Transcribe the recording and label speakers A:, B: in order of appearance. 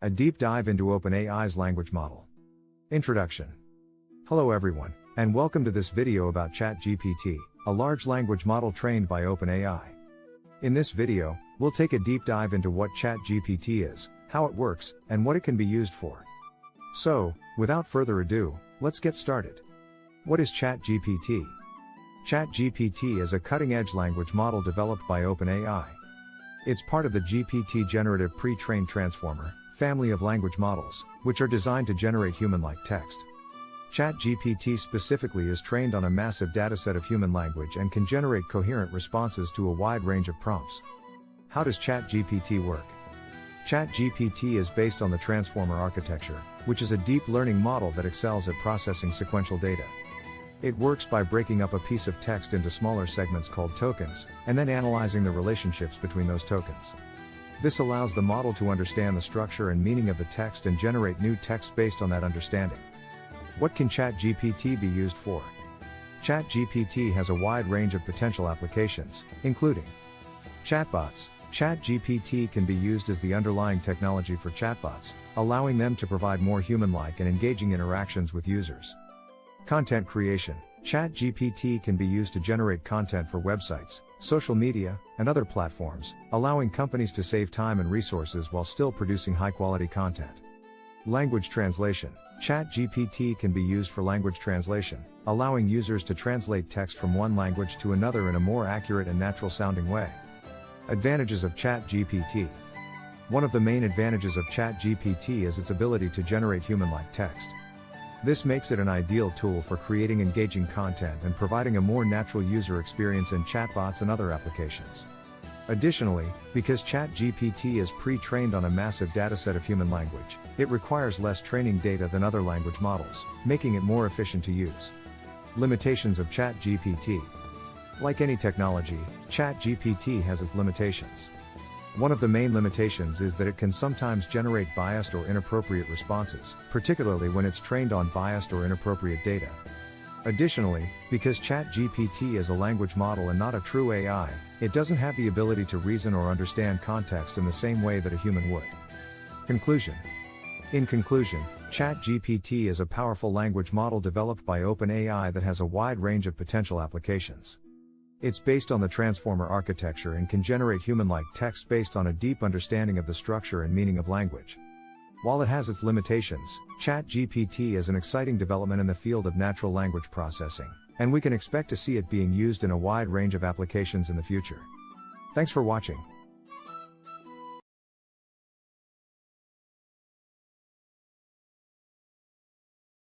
A: A deep dive into OpenAI's language model. Introduction. Hello everyone, and welcome to this video about Chat GPT, a large language model trained by OpenAI. In this video, we'll take a deep dive into what Chat GPT is, how it works, and what it can be used for. So, without further ado, let's get started. What is Chat GPT? Chat GPT is a cutting-edge language model developed by OpenAI. It's part of the GPT Generative Pre-trained Transformer family of language models, which are designed to generate human-like text. Chat GPT specifically is trained on a massive dataset of human language and can generate coherent responses to a wide range of prompts. How does Chat GPT work? Chat GPT is based on the Transformer architecture, which is a deep learning model that excels at processing sequential data. It works by breaking up a piece of text into smaller segments called tokens, and then analyzing the relationships between those tokens. This allows the model to understand the structure and meaning of the text and generate new text based on that understanding. What can Chat GPT be used for? Chat GPT has a wide range of potential applications, including chatbots. Chat GPT can be used as the underlying technology for chatbots, allowing them to provide more human-like and engaging interactions with users. Content creation. Chat GPT can be used to generate content for websites, social media, and other platforms, allowing companies to save time and resources while still producing high-quality content. Language translation. Chat GPT can be used for language translation, allowing users to translate text from one language to another in a more accurate and natural-sounding way. Advantages of Chat GPT. One of the main advantages of Chat GPT is its ability to generate human-like text. This makes it an ideal tool for creating engaging content and providing a more natural user experience in chatbots and other applications. Additionally, because Chat GPT is pre-trained on a massive dataset of human language, it requires less training data than other language models, making it more efficient to use. Limitations of Chat GPT. Like any technology, Chat GPT has its limitations. One of the main limitations is that it can sometimes generate biased or inappropriate responses, particularly when it's trained on biased or inappropriate data. Additionally, because Chat GPT is a language model and not a true AI, it doesn't have the ability to reason or understand context in the same way that a human would. Conclusion. In conclusion, Chat GPT is a powerful language model developed by OpenAI that has a wide range of potential applications. It's based on the Transformer architecture and can generate human-like text based on a deep understanding of the structure and meaning of language. While it has its limitations, Chat GPT is an exciting development in the field of natural language processing, and we can expect to see it being used in a wide range of applications in the future. Thanks for watching.